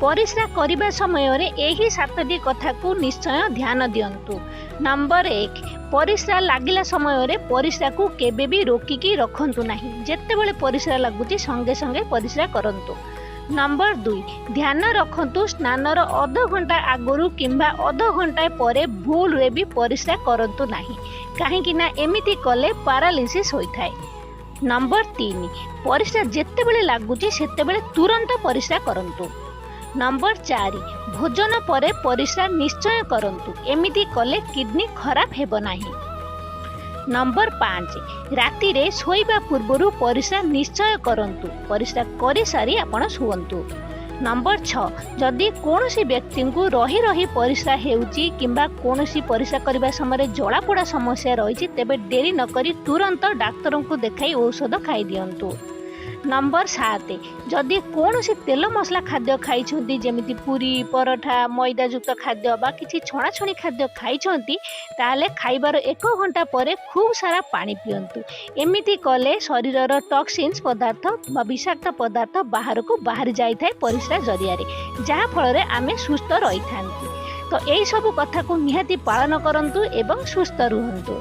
परिस्रा करने समय यही 7टी कथा को निश्चय ध्यान दियंतु। नंबर 1, परिस्रा लागिला समय परिस्रा को केबे भी रोकिकी रखंतु नहीं। जेतेबेले परिस्रा लगुची संगे संगे परिस्रा करंतु। नंबर 2, ध्यान रखंतु स्नानर अध घंटा आगुरु किंबा अध घंटा परे भूल रे भी परिस्रा करंतु नहीं, काहेकि ना एमिति कले पैरालिसिस होइथाय। नंबर 3, परिस्रा जेतेबेले लागुची सेतेबेले तुरंत परिस्रा करंतु। नंबर 4, भोजन परे परिस्रा निश्चय करंतु, एमिति कले किडनी खराब हेबो नाही। नंबर 5, राति रे सोइबा पूर्वरु परिस्रा निश्चय करंतु, परिस्रा करि सारी आपण सुवंतु। नंबर 6, जदि कोनोसी व्यक्ति को रही रही परिस्रा हेउची किंबा कोनोसी परिस्रा करबा समय जलापोड़ा समस्या रही तेबे डेरी न करी तुरंत डाक्टर को देखाई औषध खाई दियंतु। नंबर 7, जदि कोनोसी तेल मसला खाद्य खाई जेमिति पूरी पराठा मैदायुक्त खाद्य बा किछि छणाछणी खाद्य खाई ताले खाइबार 1 घंटा परे खूब सारा पानी पियंतु। एमिति कले शरीरर टॉक्सिन्स पदार्थ बा विषाक्त पदार्थ बाहर को बाहर जाई थाए परिस्रा जरिया रे, जहा फल रे आमे सुस्थ रही थांती। तो एई सब कथा को निहाती पालन करंतु एवं सुस्थ रुहंतु।